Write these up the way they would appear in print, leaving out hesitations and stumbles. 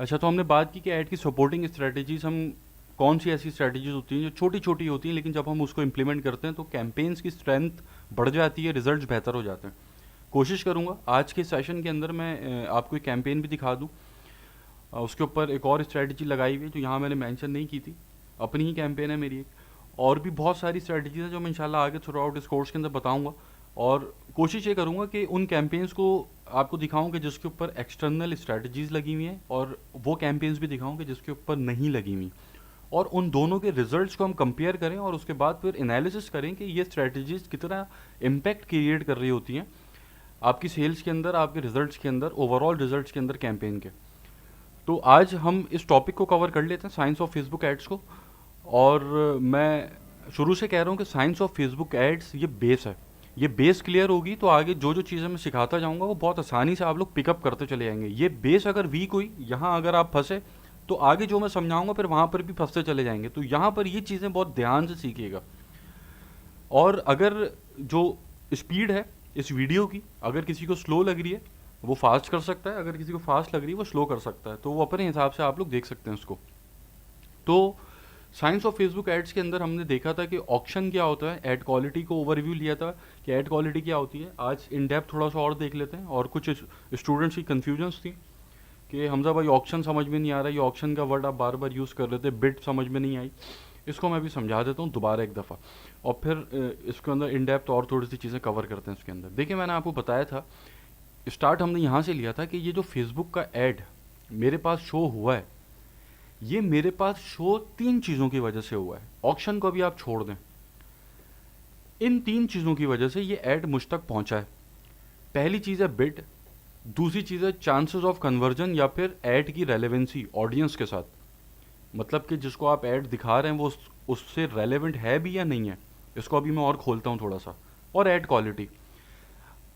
अच्छा, तो हमने बात की कि ऐड की सपोर्टिंग स्ट्रेटजीज हम कौन सी ऐसी स्ट्रेटजीज होती हैं जो छोटी छोटी होती हैं, लेकिन जब हम उसको इम्प्लीमेंट करते हैं तो कैंपेन्स की स्ट्रेंथ बढ़ जाती है, रिजल्ट्स बेहतर हो जाते हैं। कोशिश करूंगा आज के सेशन के अंदर मैं आपको एक कैंपेन भी दिखा दूं। उसके ऊपर एक और स्ट्रेटजी लगाई हुई है जो यहाँ मैंने मेंशन नहीं की थी, अपनी ही कैंपेन है मेरी एक। और भी बहुत सारी स्ट्रेटजीज हैं जो मैं इंशाल्लाह आगे थ्रू आउट इस कोर्स के अंदर बताऊंगा। और कोशिश ये करूंगा कि उन कैंपेन्स को आपको दिखाऊं कि जिसके ऊपर एक्सटर्नल स्ट्रेटजीज लगी हुई हैं, और वो कैंपेन्स भी दिखाऊं कि जिसके ऊपर नहीं लगी हुई, और उन दोनों के रिजल्ट्स को हम कंपेयर करें और उसके बाद फिर एनालिसिस करें कि ये स्ट्रेटजीज कितना इम्पैक्ट क्रिएट कर रही होती हैं आपकी सेल्स के अंदर, आपके रिजल्ट्स के अंदर, ओवरऑल रिजल्ट्स के अंदर कैंपेन के। तो आज हम इस टॉपिक को कवर कर लेते हैं, साइंस ऑफ फेसबुक एड्स को। और मैं शुरू से कह रहा हूँ कि साइंस ऑफ फेसबुक एड्स ये बेस है। ये बेस क्लियर होगी तो आगे जो जो चीज़ें मैं सिखाता जाऊँगा वो बहुत आसानी से आप लोग पिकअप करते चले जाएंगे। ये बेस अगर वीक हुई, यहाँ अगर आप फंसे, तो आगे जो मैं समझाऊंगा फिर वहाँ पर भी फंसते चले जाएंगे। तो यहाँ पर ये चीज़ें बहुत ध्यान से सीखिएगा। और अगर जो स्पीड है इस वीडियो की, अगर किसी को स्लो लग रही है वो फास्ट कर सकता है, अगर किसी को फास्ट लग रही है वो स्लो कर सकता है, तो वो अपने हिसाब से आप लोग देख सकते हैं उसको। तो साइंस ऑफ फेसबुक एड्स के अंदर हमने देखा था कि ऑक्शन क्या होता है, एड क्वालिटी को ओवरव्यू लिया था कि एड क्वालिटी क्या होती है। आज इन डेप्थ थोड़ा सा और देख लेते हैं। और कुछ स्टूडेंट्स की कन्फ्यूजन्स थी कि हमजा भाई ऑक्शन समझ में नहीं आ रहा, ये ऑक्शन का वर्ड आप बार बार यूज़ कर रहे थे, बिड समझ में नहीं आई। इसको मैं भी समझा देता हूँ दोबारा एक दफ़ा, और फिर इसके अंदर इन डेप्थ और थोड़ी सी चीज़ें कवर करते हैं इसके अंदर। देखिए, मैंने आपको बताया था, स्टार्ट हमने यहाँ से लिया था कि ये जो फेसबुक का एड मेरे पास शो हुआ है, ये मेरे पास शो तीन चीज़ों की वजह से हुआ है। ऑक्शन को भी आप छोड़ दें, इन तीन चीज़ों की वजह से ये ऐड मुझ तक पहुंचा है। पहली चीज़ है बिड, दूसरी चीज़ है चांसेस ऑफ कन्वर्जन या फिर ऐड की रेलेवेंसी ऑडियंस के साथ, मतलब कि जिसको आप ऐड दिखा रहे हैं वो उससे रेलेवेंट है भी या नहीं है। इसको अभी मैं और खोलता हूँ थोड़ा सा। और ऐड क्वालिटी,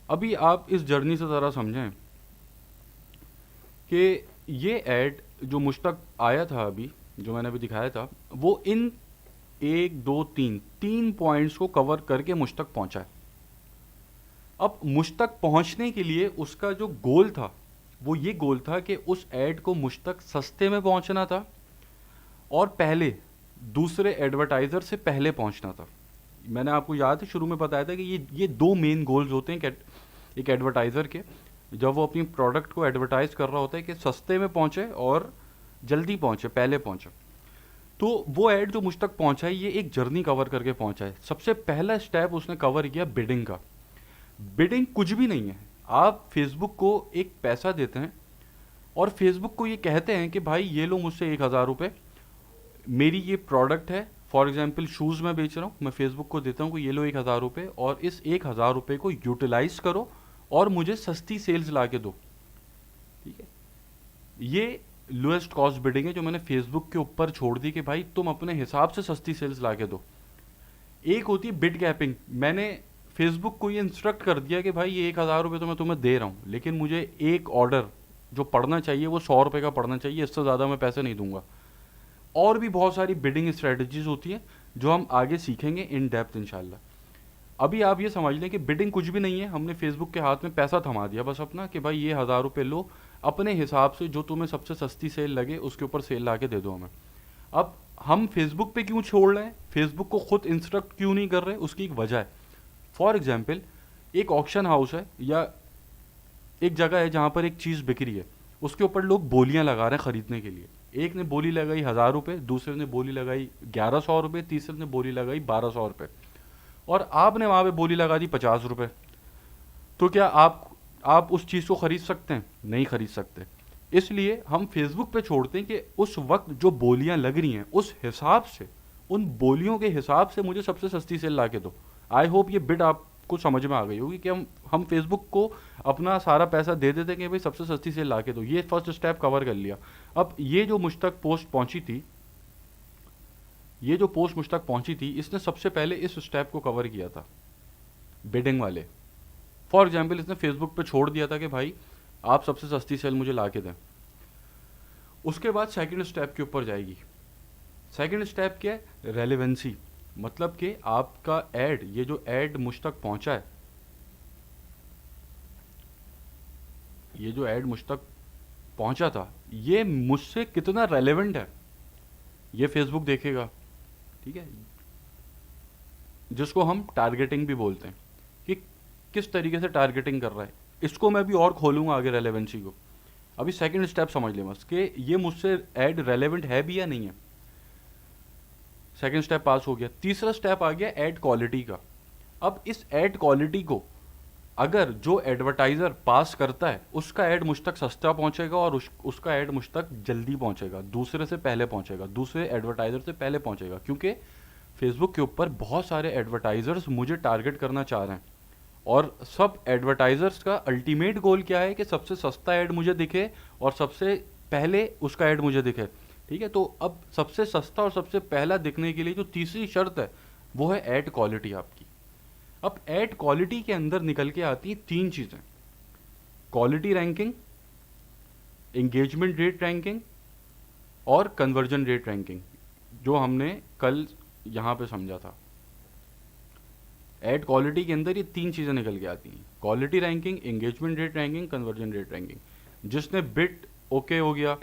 अभी आप इस जर्नी से ज़रा समझें कि ये ऐड जो मुझ तक आया था अभी, जो मैंने अभी दिखाया था, वो इन एक दो तीन तीन पॉइंट्स को कवर करके मुझ तक पहुंचा है। अब मुझ तक पहुंचने के लिए उसका जो गोल था वो ये गोल था कि उस ऐड को मुझ तक सस्ते में पहुंचना था, और पहले दूसरे एडवर्टाइज़र से पहले पहुंचना था। मैंने आपको याद है शुरू में बताया था कि ये दो मेन गोल्स होते हैं एक एडवर्टाइज़र के, जब वो अपनी प्रोडक्ट को एडवर्टाइज कर रहा होता है, कि सस्ते में पहुंचे और जल्दी पहुंचे, पहले पहुंचे। तो वो ऐड जो मुझ तक पहुंचा है ये एक जर्नी कवर करके पहुंचा है। सबसे पहला स्टेप उसने कवर किया बिडिंग का। बिडिंग कुछ भी नहीं है, आप फेसबुक को एक पैसा देते हैं और फेसबुक को ये कहते हैं कि भाई ये लो मुझसे 1,000 रुपये, मेरी ये प्रोडक्ट है, फॉर एग्जाम्पल शूज़ मैं बेच रहा हूँ, मैं फेसबुक को देता हूँ कि ये लो 1,000 रुपये, और इस 1,000 रुपये को यूटिलाइज करो और मुझे सस्ती सेल्स ला के दो। ठीक है, ये लोएस्ट कॉस्ट बिडिंग है जो मैंने फेसबुक के ऊपर छोड़ दी कि भाई तुम अपने हिसाब से सस्ती सेल्स ला के दो। एक होती है बिड कैपिंग, मैंने फेसबुक को ये इंस्ट्रक्ट कर दिया कि भाई ये 1,000 रुपये तो मैं तुम्हें दे रहा हूँ, लेकिन मुझे एक ऑर्डर जो पढ़ना चाहिए वो 100 रुपये का पढ़ना चाहिए, इससे ज़्यादा मैं पैसे नहीं दूंगा। और भी बहुत सारी बिडिंग स्ट्रेटजीज होती हैं जो हम आगे सीखेंगे इन डेप्थ इंशाल्लाह। अभी आप ये समझ लें कि बिडिंग कुछ भी नहीं है, हमने फेसबुक के हाथ में पैसा थमा दिया बस अपना, कि भाई ये 1,000 रुपये लो, अपने हिसाब से जो तुम्हें सबसे सस्ती सेल लगे उसके ऊपर सेल ला के दे दो हमें। अब हम फेसबुक पे क्यों छोड़ रहे हैं, फेसबुक को खुद इंस्ट्रक्ट क्यों नहीं कर रहे, उसकी एक वजह है। फॉर एग्जाम्पल, एक ऑक्शन हाउस है या एक जगह है जहाँ पर एक चीज़ बिक रही है, उसके ऊपर लोग बोलियाँ लगा रहे हैं ख़रीदने के लिए। एक ने बोली लगाई 1,000 रुपये, दूसरे ने बोली लगाई 1,100 रुपये, तीसरे ने बोली लगाई 1,200 रुपये, और आपने वहाँ पे बोली लगा दी 50 रुपये। तो क्या आप उस चीज़ को ख़रीद सकते हैं? नहीं ख़रीद सकते। इसलिए हम फेसबुक पे छोड़ते हैं कि उस वक्त जो बोलियां लग रही हैं उस हिसाब से, उन बोलियों के हिसाब से मुझे सबसे सस्ती सेल ला के दो। आई होप ये बिट आपको समझ में आ गई होगी कि हम फेसबुक को अपना सारा पैसा दे देते हैं कि भाई सबसे सस्ती सेल ला के दो। ये फर्स्ट स्टेप कवर कर लिया। अब ये जो मुझ तक पोस्ट पहुंची थी, ये जो पोस्ट मुझ तक पहुंची थी, इसने सबसे पहले इस स्टेप को कवर किया था, बिडिंग वाले। फॉर एग्जाम्पल, इसने फेसबुक पे छोड़ दिया था कि भाई आप सबसे सस्ती सेल मुझे ला के दें। उसके बाद सेकंड स्टेप के ऊपर जाएगी। सेकंड स्टेप क्या है? रेलेवेंसी, मतलब कि आपका ऐड, ये जो ऐड मुझ तक पहुंचा है, ये जो ऐड मुझ तक पहुंचा था, ये मुझसे कितना रेलेवेंट है, ये फेसबुक देखेगा। ठीक है, जिसको हम टारगेटिंग भी बोलते हैं, कि किस तरीके से टारगेटिंग कर रहा है। इसको मैं भी और खोलूंगा आगे रेलेवेंसी को। अभी सेकंड स्टेप समझ लें बस कि ये मुझसे ऐड रेलेवेंट है भी या नहीं है। सेकंड स्टेप पास हो गया, तीसरा स्टेप आ गया ऐड क्वालिटी का। अब इस ऐड क्वालिटी को अगर जो एडवर्टाइज़र पास करता है उसका ऐड मुझ तक सस्ता पहुंचेगा और उसका ऐड मुझ तक जल्दी पहुंचेगा, दूसरे से पहले पहुंचेगा, दूसरे एडवर्टाइज़र से पहले पहुंचेगा, क्योंकि फेसबुक के ऊपर बहुत सारे एडवर्टाइज़र्स मुझे टारगेट करना चाह रहे हैं। और सब एडवर्टाइज़र्स का अल्टीमेट गोल क्या है कि सबसे सस्ता ऐड मुझे दिखे और सबसे पहले उसका ऐड मुझे दिखे। ठीक है, तो अब सबसे सस्ता और सबसे पहला दिखने के लिए जो तीसरी शर्त है वो है ऐड क्वालिटी आपकी। अब ऐड क्वालिटी के अंदर निकल के आती हैं तीन चीज़ें: quality ranking, engagement rate ranking और कन्वर्जन रेट रैंकिंग, जो हमने कल यहाँ पे समझा था। ऐड क्वालिटी के अंदर ये तीन चीज़ें निकल के आती हैं: quality ranking, engagement rate ranking, conversion rate ranking. जिसने बिट ओके हो गया,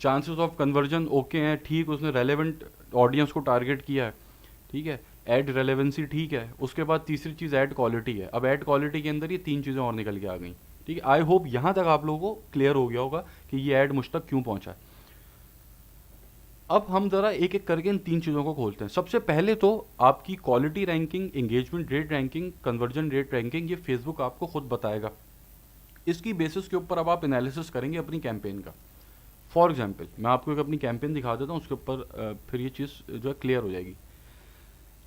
चांसेस ऑफ कन्वर्जन ओके हैं, ठीक, उसने रेलेवेंट ऑडियंस को टारगेट किया है, ठीक है, ऐड रेलेवेंसी ठीक है, उसके बाद तीसरी चीज़ ऐड क्वालिटी है। अब ऐड क्वालिटी के अंदर ये तीन चीज़ें और निकल के आ गई। ठीक है, आई होप यहाँ तक आप लोगों को क्लियर हो गया होगा कि ये ऐड मुझ तक क्यों पहुँचा है। अब हम ज़रा एक एक करके इन तीन चीज़ों को खोलते हैं। सबसे पहले तो आपकी quality ranking, engagement rate ranking, conversion rate ranking, ये फेसबुक आपको खुद बताएगा। इसकी बेसिस के ऊपर अब आप एनालिसिस करेंगे अपनी कैंपेन का। फॉर एग्जाम्पल मैं आपको एक अपनी कैंपेन दिखा देता हूँ, उसके ऊपर फिर ये चीज़ जो है क्लियर हो जाएगी।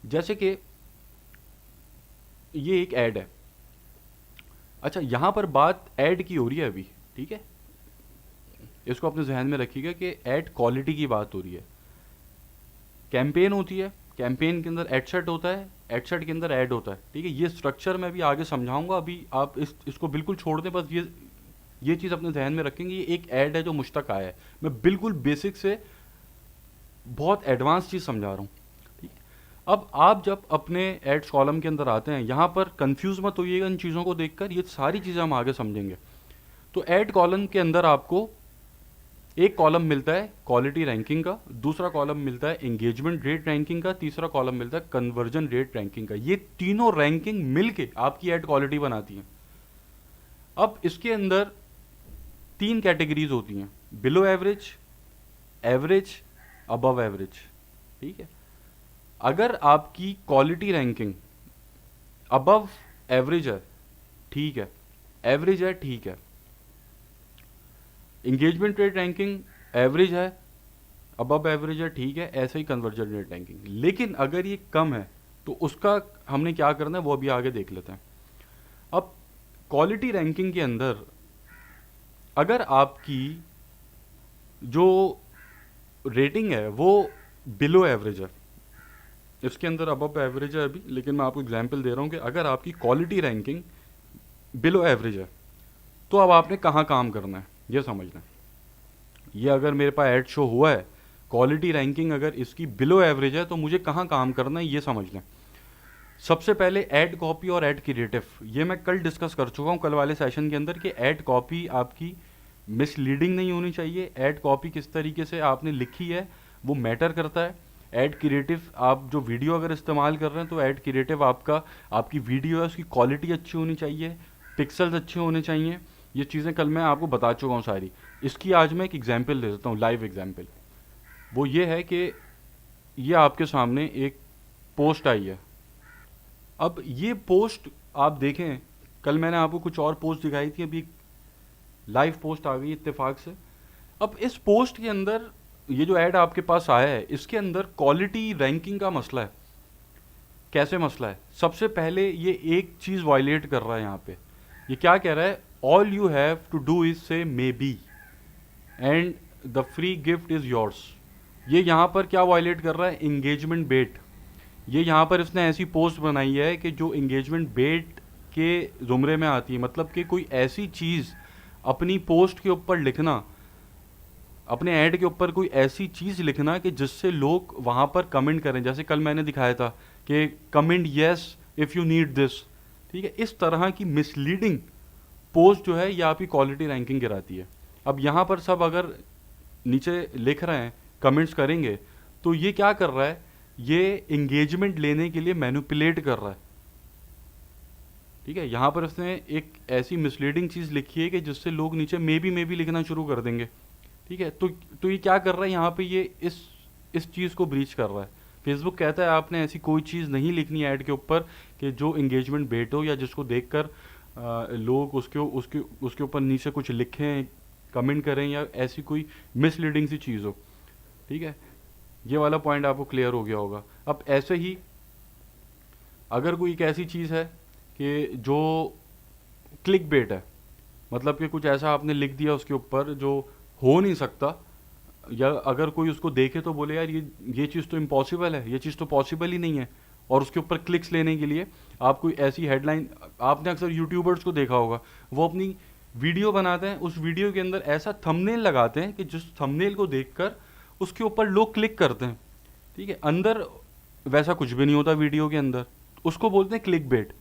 जैसे कि ये एक ऐड है। अच्छा, यहाँ पर बात ऐड की हो रही है अभी, ठीक है, इसको अपने जहन में रखिएगा कि ऐड क्वालिटी की बात हो रही है। कैंपेन होती है, कैंपेन के अंदर एड सेट होता है, एड सेट के अंदर ऐड होता है। ठीक है, ये स्ट्रक्चर मैं भी आगे समझाऊंगा, अभी आप इसको बिल्कुल छोड़ दें, बस ये चीज़ अपने जहन में रखेंगे। ये एक ऐड है जो मुझ तक आया है, मैं बिल्कुल बेसिक से बहुत एडवांस चीज़ समझा रहा हूँ। ठीक है, अब आप जब अपने एड्स कॉलम के अंदर आते हैं, यहाँ पर कंफ्यूज मत होइएगा इन चीज़ों को देखकर, ये सारी चीज़ें हम आगे समझेंगे। तो ऐड कॉलम के अंदर आपको एक कॉलम मिलता है क्वालिटी रैंकिंग का, दूसरा कॉलम मिलता है एंगेजमेंट रेट रैंकिंग का, तीसरा कॉलम मिलता है कन्वर्जन रेट रैंकिंग का। ये तीनों रैंकिंग मिलके आपकी ऐड क्वालिटी बनाती हैं। अब इसके अंदर तीन कैटेगरीज होती हैं: below average, average, above average. ठीक है, अगर आपकी क्वालिटी रैंकिंग अबव एवरेज है, ठीक है, एवरेज है, ठीक है, इंगेजमेंट रेट रैंकिंग एवरेज है, अबव एवरेज है, ठीक है, ऐसे ही कन्वर्जन रेट रैंकिंग। लेकिन अगर ये कम है तो उसका हमने क्या करना है वो अभी आगे देख लेते हैं। अब क्वालिटी रैंकिंग के अंदर अगर आपकी जो रेटिंग है वो बिलो एवरेज है, इसके अंदर अबव एवरेज है अभी, लेकिन मैं आपको एग्जांपल दे रहा हूँ कि अगर आपकी क्वालिटी रैंकिंग बिलो एवरेज है तो अब आपने कहाँ काम करना है ये समझना है। ये अगर मेरे पास ऐड शो हुआ है, क्वालिटी रैंकिंग अगर इसकी बिलो एवरेज है तो मुझे कहाँ काम करना है ये समझ लें। सबसे पहले ऐड कॉपी और ऐड क्रिएटिव, ये मैं कल डिस्कस कर चुका हूँ कल वाले सेशन के अंदर कि ऐड कॉपी आपकी मिसलीडिंग नहीं होनी चाहिए। ऐड कॉपी किस तरीके से आपने लिखी है वो मैटर करता है। ऐड क्रिएटिव, आप जो वीडियो अगर इस्तेमाल कर रहे हैं तो ऐड क्रिएटिव आपकी वीडियो है उसकी क्वालिटी अच्छी होनी चाहिए, पिक्सल्स अच्छे होने चाहिए। ये चीज़ें कल मैं आपको बता चुका हूँ सारी। इसकी आज मैं एक एग्जाम्पल दे देता हूँ, लाइव एग्जाम्पल। वो ये है कि ये आपके सामने एक पोस्ट आई है। अब ये पोस्ट आप देखें, कल मैंने आपको कुछ और पोस्ट दिखाई थी, अभी लाइव पोस्ट आ गई इत्तेफाक से। अब इस पोस्ट के अंदर ये जो ऐड आपके पास आया है इसके अंदर क्वालिटी रैंकिंग का मसला है। कैसे मसला है? सबसे पहले ये एक चीज़ वायलेट कर रहा है यहाँ पे। ये क्या कह रहा है? All you have to do is say maybe and the free gift is yours. ये यहाँ पर क्या वायलेट कर रहा है? Engagement bet. ये यहाँ पर इसने ऐसी पोस्ट बनाई है कि जो इंगेजमेंट बेट के ज़ुमरे में आती है, मतलब कि कोई ऐसी चीज़ अपनी पोस्ट के ऊपर लिखना, अपने ऐड के ऊपर कोई ऐसी चीज़ लिखना कि जिससे लोग वहाँ पर कमेंट करें। जैसे कल मैंने दिखाया था कि comment yes if you need this. ठीक है, इस तरह की मिसलीडिंग पोस्ट जो है ये आपकी क्वालिटी रैंकिंग गिराती है। अब यहाँ पर सब अगर नीचे लिख रहे हैं, कमेंट्स करेंगे, तो ये क्या कर रहा है, ये एंगेजमेंट लेने के लिए मैनिपुलेट कर रहा है। ठीक है, यहाँ पर उसने एक ऐसी मिसलीडिंग चीज़ लिखी है कि जिससे लोग नीचे मे बी लिखना शुरू कर देंगे। ठीक है, तो ये क्या कर रहा है यहाँ पे, ये इस चीज़ को ब्रीच कर रहा है। फेसबुक कहता है आपने ऐसी कोई चीज़ नहीं लिखनी ऐड के ऊपर कि जो एंगेजमेंट बेट हो, या जिसको देखकर लोग उसके ऊपर नीचे कुछ लिखें, कमेंट करें, या ऐसी कोई मिसलीडिंग सी चीज़ हो। ठीक है, ये वाला पॉइंट आपको क्लियर हो गया होगा। अब ऐसे ही अगर कोई एक ऐसी चीज़ है कि जो क्लिक बेट है, मतलब कि कुछ ऐसा आपने लिख दिया उसके ऊपर जो हो नहीं सकता, या अगर कोई उसको देखे तो बोले यार ये चीज़ तो इम्पॉसिबल है, ये चीज़ तो पॉसिबल ही नहीं है, और उसके ऊपर क्लिक्स लेने के लिए आप कोई ऐसी हेडलाइन, आपने अक्सर यूट्यूबर्स को देखा होगा, वो अपनी वीडियो बनाते हैं, उस वीडियो के अंदर ऐसा थंबनेल लगाते हैं कि जिस थंबनेल को देखकर उसके ऊपर लोग क्लिक करते हैं। ठीक है, अंदर वैसा कुछ भी नहीं होता वीडियो के अंदर, उसको बोलते हैं क्लिक बेट।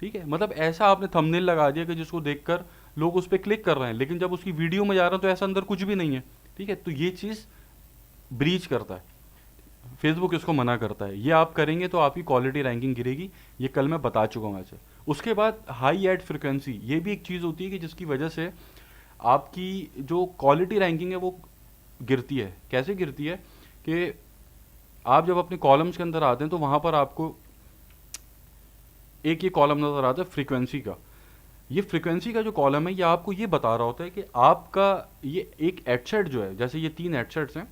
ठीक है, मतलब ऐसा आपने थंबनेल लगा दिया कि जिसको देखकर लोग उस पर क्लिक कर रहे हैं, लेकिन जब उसकी वीडियो में जा रहे हैं तो ऐसा अंदर कुछ भी नहीं है। ठीक है, तो ये चीज़ ब्रीच करता है, फेसबुक इसको मना करता है। ये आप करेंगे तो आपकी क्वालिटी रैंकिंग गिरेगी, ये कल मैं बता चुका हूँ ऐसे। उसके बाद हाई एड फ्रिक्वेंसी, ये भी एक चीज़ होती है कि जिसकी वजह से आपकी जो क्वालिटी रैंकिंग है वो गिरती है। कैसे गिरती है कि आप जब अपने कॉलम्स के अंदर आते हैं तो वहाँ पर आपको एक ये कॉलम नज़र आता है फ्रीक्वेंसी का। ये फ्रीक्वेंसी का जो कॉलम है ये आपको ये बता रहा होता है कि आपका ये एक एडसेट जो है, जैसे ये 3 एडसेट्स हैं,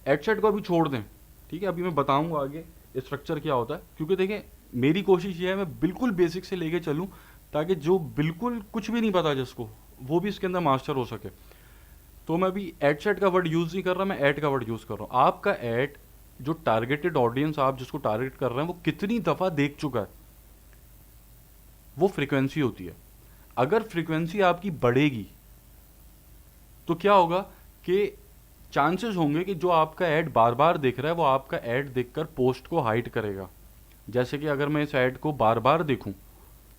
एडसेट को अभी छोड़ दें। ठीक है, अभी मैं बताऊंगा आगे स्ट्रक्चर क्या होता है, क्योंकि देखिए मेरी कोशिश ये है मैं बिल्कुल बेसिक से लेके चलूं, ताकि जो बिल्कुल कुछ भी नहीं पता जिसको, वो भी इसके अंदर मास्टर हो सके। तो मैं अभी एडसेट का वर्ड यूज़ नहीं कर रहा, मैं ऐड का वर्ड यूज़ कर रहा हूँ। आपका ऐड, जो टारगेटेड ऑडियंस आप जिसको टारगेट कर रहे हैं, वो कितनी दफ़ा देख चुका है, वो फ्रीक्वेंसी होती है। अगर फ्रीक्वेंसी आपकी बढ़ेगी तो क्या होगा कि चांसेस होंगे कि जो आपका ऐड बार बार देख रहा है वो आपका ऐड देखकर पोस्ट को हाइड करेगा। जैसे कि अगर मैं इस ऐड को बार बार देखूं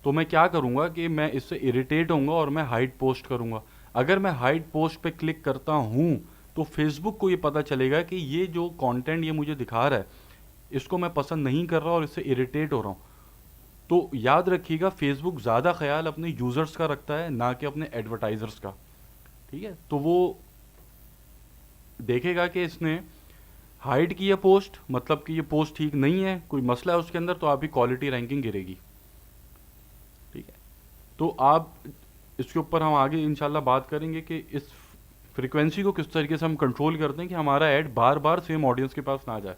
तो मैं क्या करूंगा कि मैं इससे इरिटेट होऊंगा और मैं हाइड पोस्ट करूंगा। अगर मैं हाइड पोस्ट पे क्लिक करता हूं तो फेसबुक को ये पता चलेगा कि ये जो कंटेंट ये मुझे दिखा रहा है इसको मैं पसंद नहीं कर रहा और इससे इरिटेट हो रहा हूँ। तो याद रखिएगा, फेसबुक ज़्यादा ख्याल अपने यूज़र्स का रखता है, ना कि अपने एडवर्टाइजर्स का। ठीक है, तो वो देखेगा कि इसने हाइड की है पोस्ट, मतलब कि ये पोस्ट ठीक नहीं है, कोई मसला है उसके अंदर, तो आपकी क्वालिटी रैंकिंग गिरेगी। ठीक है, तो आप इसके ऊपर हम आगे इंशाल्लाह बात करेंगे कि इस फ्रीक्वेंसी को किस तरीके से हम कंट्रोल करते हैं कि हमारा ऐड बार बार सेम ऑडियंस के पास ना जाए।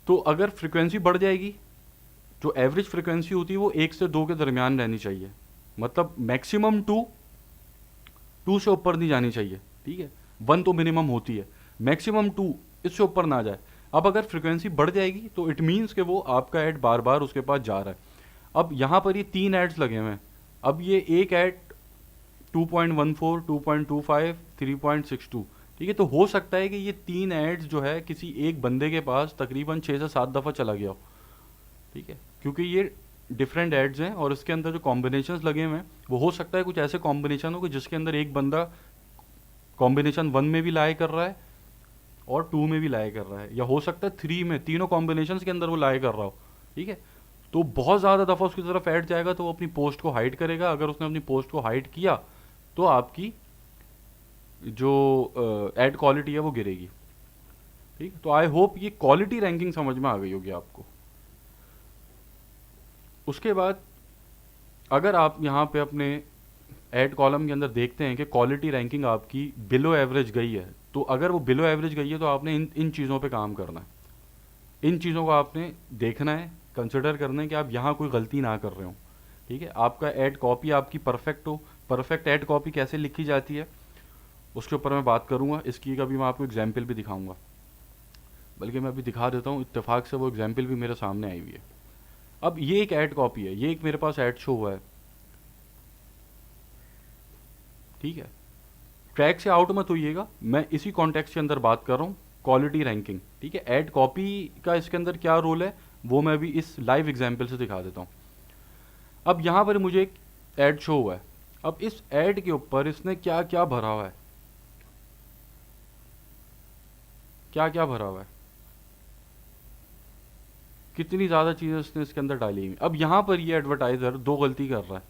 तो अगर फ्रीक्वेंसी बढ़ जाएगी, जो एवरेज फ्रीक्वेंसी होती है वो 1 से 2 के दरमियान रहनी चाहिए, मतलब मैक्सिमम 2 से ऊपर नहीं जानी चाहिए। ठीक है, 1 तो मिनिमम होती है, मैक्सिमम 2, इससे ऊपर ना जाए। अब अगर फ्रीक्वेंसी बढ़ जाएगी तो इट मीन्स कि वो आपका ऐड बार बार उसके पास जा रहा है। अब यहाँ पर ये 3 एड्स लगे हुए हैं, अब ये एक ऐड 2.14, 2.25, 3.62। ठीक है, तो हो सकता है कि ये 3 एड्स जो है किसी एक बंदे के पास तकरीबन 6 से 7 दफ़ा चला गया हो। ठीक है, क्योंकि ये डिफरेंट एड्स हैं और इसके अंदर जो कॉम्बिनेशंस लगे हुए हैं वो हो सकता है कुछ ऐसे कॉम्बिनेशन हो कि जिसके अंदर एक बंदा कॉम्बिनेशन 1 में भी लाए कर रहा है और 2 में भी लाए कर रहा है, या हो सकता है 3 में, तीनों कॉम्बिनेशंस के अंदर वो लाए कर रहा हो। ठीक है, तो बहुत ज़्यादा दफ़ा उसकी तरफ ऐड जाएगा तो वो अपनी पोस्ट को हाइड करेगा। अगर उसने अपनी पोस्ट को हाइड किया तो आपकी जो ऐड क्वालिटी है वो गिरेगी। ठीक, तो आई होप ये क्वालिटी रैंकिंग समझ में आ गई होगी आपको। उसके बाद अगर आप यहाँ पे अपने ऐड कॉलम के अंदर देखते हैं कि क्वालिटी रैंकिंग आपकी बिलो एवरेज गई है, तो अगर वो बिलो एवरेज गई है तो आपने इन चीज़ों पे काम करना है। इन चीज़ों को आपने देखना है, कंसिडर करना है कि आप यहाँ कोई गलती ना कर रहे हो। ठीक है, आपका ऐड कॉपी आपकी परफेक्ट हो। परफेक्ट ऐड कॉपी कैसे लिखी जाती है उसके ऊपर मैं बात करूँगा, इसकी का भी मैं आपको एग्जाम्पल भी दिखाऊँगा। बल्कि मैं अभी दिखा देता हूँ, इत्तेफाक से वो एग्जाम्पल भी मेरे सामने आई हुई है। अब ये एक ऐड कॉपी है, ये एक मेरे पास ऐड शो हुआ है। ठीक है, ट्रैक से आउट मत होइएगा, मैं इसी कॉन्टेक्स्ट के अंदर बात कर रहा हूँ, क्वालिटी रैंकिंग। ठीक है, ऐड कॉपी का इसके अंदर क्या रोल है वो मैं अभी इस लाइव एग्जाम्पल से दिखा देता हूँ। अब यहाँ पर मुझे एक ऐड शो हुआ है। अब इस ऐड के ऊपर इसने क्या क्या भरा हुआ है, क्या क्या भरा हुआ है, कितनी ज़्यादा चीज़ें उसने इसके अंदर डाली हुई। अब यहाँ पर ये एडवर्टाइज़र दो गलती कर रहा है।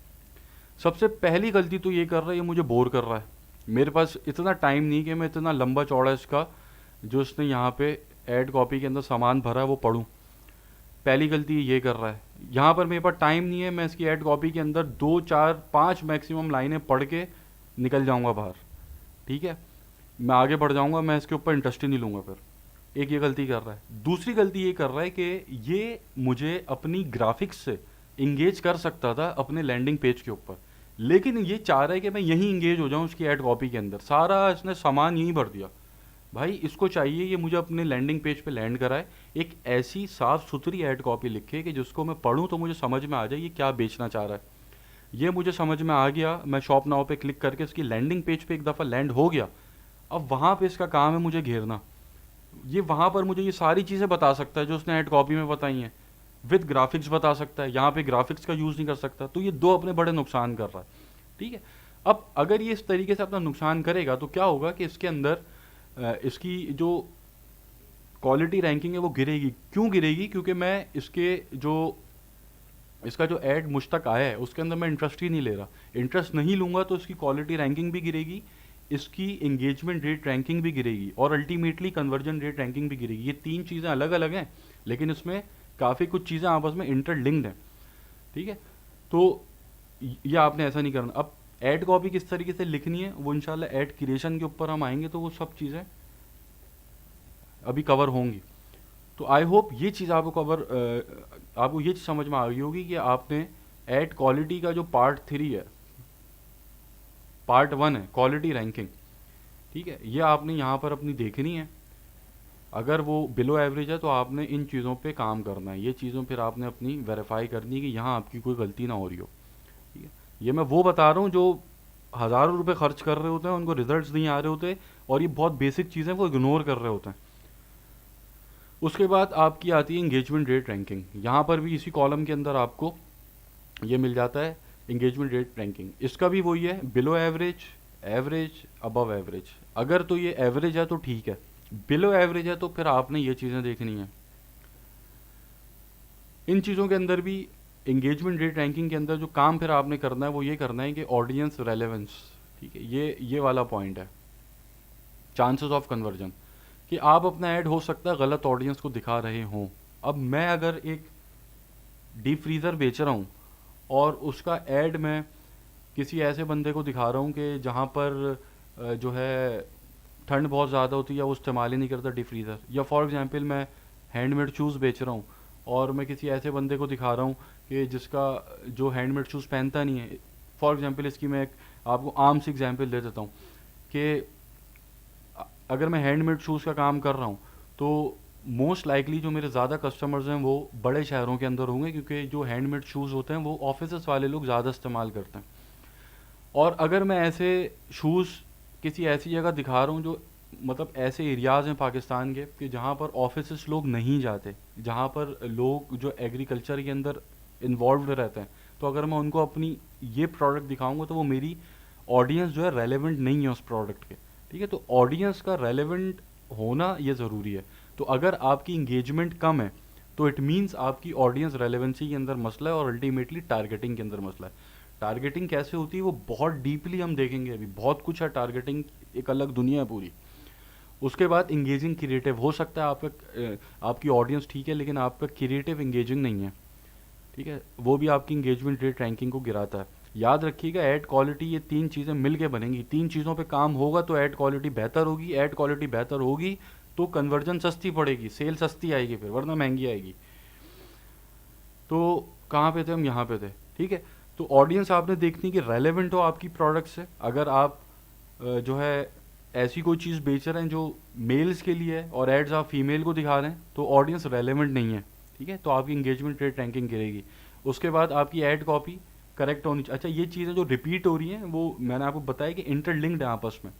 सबसे पहली गलती तो ये कर रहा है, ये मुझे बोर कर रहा है। मेरे पास इतना टाइम नहीं कि मैं इतना लंबा चौड़ा इसका जो इसने यहाँ पे ऐड कॉपी के अंदर सामान भरा है वो पढूं। पहली गलती ये कर रहा है। यहाँ पर मेरे पास टाइम नहीं है, मैं इसकी ऐड कॉपी के अंदर 2 4 5 मैक्सिमम लाइनें पढ़ के निकल जाऊँगा बाहर, ठीक है, मैं आगे बढ़ जाऊँगा, मैं इसके ऊपर इंटरेस्ट ही नहीं लूँगा फिर। एक ये गलती कर रहा है। दूसरी गलती ये कर रहा है कि ये मुझे अपनी ग्राफिक्स से इंगेज कर सकता था अपने लैंडिंग पेज के ऊपर, लेकिन ये चाह रहा है कि मैं यहीं इंगेज हो जाऊँ उसकी ऐड कॉपी के अंदर। सारा इसने सामान यहीं भर दिया। भाई इसको चाहिए ये मुझे अपने लैंडिंग पेज पे लैंड कराए, एक ऐसी साफ सुथरी ऐड कॉपी लिखे कि जिसको मैं पढूं तो मुझे समझ में आ जाए ये क्या बेचना चाह रहा है। ये मुझे समझ में आ गया, मैं शॉप नाउ पे क्लिक करके इसकी लैंडिंग पेज पे एक दफ़ा लैंड हो गया। अब वहाँ पे इसका काम है मुझे घेरना। ये वहाँ पर मुझे ये सारी चीज़ें बता सकता है जो उसने ऐड कॉपी में बताई हैं, विद ग्राफिक्स बता सकता है। यहाँ पे ग्राफिक्स का यूज़ नहीं कर सकता, तो ये दो अपने बड़े नुकसान कर रहा है, ठीक है। अब अगर ये इस तरीके से अपना नुकसान करेगा तो क्या होगा कि इसके अंदर इसकी जो क्वालिटी रैंकिंग है वो गिरेगी। क्यों गिरेगी? क्योंकि मैं इसका जो ऐड मुझ तक आया है उसके अंदर मैं इंटरेस्ट ही नहीं ले रहा। इंटरेस्ट नहीं लूँगा तो इसकी क्वालिटी रैंकिंग भी गिरेगी, इसकी एंगेजमेंट रेट रैंकिंग भी गिरेगी और अल्टीमेटली कन्वर्जन रेट रैंकिंग भी गिरेगी। ये तीन चीज़ें अलग अलग हैं, लेकिन इसमें काफ़ी कुछ चीज़ें आपस में इंटरलिंक्ड हैं, ठीक है। तो ये आपने ऐसा नहीं करना। अब ऐड कॉपी किस तरीके से लिखनी है वो इंशाल्लाह ऐड क्रिएशन के ऊपर हम आएंगे तो वो सब चीज़ें अभी कवर होंगी। तो आई होप ये चीज़ आपको ये चीज़ समझ में आ गई होगी कि आपने ऐड क्वालिटी का जो पार्ट 3 है, पार्ट 1 है क्वालिटी रैंकिंग, ठीक है, ये आपने यहाँ पर अपनी देखनी है। अगर वो बिलो एवरेज है तो आपने इन चीज़ों पे काम करना है। ये चीज़ों फिर आपने अपनी वेरीफाई करनी है कि यहाँ आपकी कोई गलती ना हो रही हो, ठीक है। ये मैं वो बता रहा हूँ जो हज़ारों रुपए खर्च कर रहे होते हैं, उनको रिजल्ट्स नहीं आ रहे होते और ये बहुत बेसिक चीज़ें वो इग्नोर कर रहे होते हैं। उसके बाद आपकी आती है इंगेजमेंट रेट रैंकिंग। यहाँ पर भी इसी कॉलम के अंदर आपको ये मिल जाता है इंगेजमेंट रेट रैंकिंग। इसका भी वही है, below average, average, above average. अगर तो ये एवरेज है तो ठीक है, बिलो एवरेज है तो फिर आपने ये चीज़ें देखनी है। इन चीज़ों के अंदर भी इंगेजमेंट रेट रैंकिंग के अंदर जो काम फिर आपने करना है वो ये करना है कि ऑडियंस रेलेवेंस, ठीक है, ये वाला पॉइंट है, चांसेस ऑफ कन्वर्जन, कि आप अपना ऐड हो सकता है गलत ऑडियंस को दिखा रहे हों। अब मैं अगर एक डीप फ्रीज़र बेच रहा हूँ और उसका ऐड मैं किसी ऐसे बंदे को दिखा रहा हूँ कि जहाँ पर जो है ठंड बहुत ज़्यादा होती है या वो इस्तेमाल ही नहीं करता डीप फ्रीज़र, या फॉर एग्जांपल मैं हैंडमेड शूज़ बेच रहा हूँ और मैं किसी ऐसे बंदे को दिखा रहा हूँ कि जिसका जो हैंडमेड शूज़ पहनता नहीं है। फॉर एग्जांपल इसकी मैं एक आपको आम सी एग्जांपल दे देता हूँ कि अगर मैं हैंडमेड शूज़ का काम कर रहा हूँ तो मोस्ट लाइकली जो मेरे ज़्यादा कस्टमर्स हैं वो बड़े शहरों के अंदर होंगे, क्योंकि जो हैंडमेड शूज़ होते हैं वो ऑफिस वाले लोग ज़्यादा इस्तेमाल करते हैं। और अगर मैं ऐसे शूज़ किसी ऐसी जगह दिखा रहा हूँ जो मतलब ऐसे एरियाज़ हैं पाकिस्तान के कि जहाँ पर ऑफिस लोग नहीं जाते, जहाँ पर लोग जो एग्रीकल्चर के अंदर इन्वॉल्व रहते हैं, तो अगर मैं उनको अपनी ये प्रोडक्ट दिखाऊंगा तो वो मेरी ऑडियंस जो है रेलेवेंट नहीं है उस प्रोडक्ट के, ठीक है। तो ऑडियंस का रेलेवेंट होना ये ज़रूरी है। तो अगर आपकी इंगेजमेंट कम है तो इट मीन्स आपकी ऑडियंस रेलेवेंसी के अंदर मसला है और अल्टीमेटली टारगेटिंग के अंदर मसला है। टारगेटिंग कैसे होती है वो बहुत डीपली हम देखेंगे, अभी बहुत कुछ है। टारगेटिंग एक अलग दुनिया है पूरी। उसके बाद इंगेजिंग क्रिएटिव हो सकता है आपकी ऑडियंस ठीक है लेकिन आपका क्रिएटिव इंगेजिंग नहीं है, ठीक है, वो भी आपकी इंगेजमेंट रेट रैंकिंग को गिराता है। याद रखिएगा ऐड क्वालिटी ये तीन चीज़ें मिल के बनेंगी, तीन चीज़ों पे काम होगा तो ऐड क्वालिटी बेहतर होगी। ऐड क्वालिटी बेहतर होगी तो कन्वर्जन सस्ती पड़ेगी, सेल सस्ती आएगी, फिर वरना महंगी आएगी। तो कहाँ पे थे हम? यहाँ पे थे, ठीक है। तो ऑडियंस आपने देखनी कि रेलेवेंट हो आपकी प्रोडक्ट से। अगर आप जो है ऐसी कोई चीज़ बेच रहे हैं जो मेल्स के लिए है और एड्स आप फीमेल को दिखा रहे हैं तो ऑडियंस रेलेवेंट नहीं है, ठीक है, तो आपकी इंगेजमेंट रेट रैंकिंग गिरेगी। उसके बाद आपकी ऐड कॉपी करेक्ट होनी चाहिए। अच्छा, ये चीज़ें जो रिपीट हो रही हैं वो मैंने आपको बताया कि इंटरलिंक्ड है आपस में।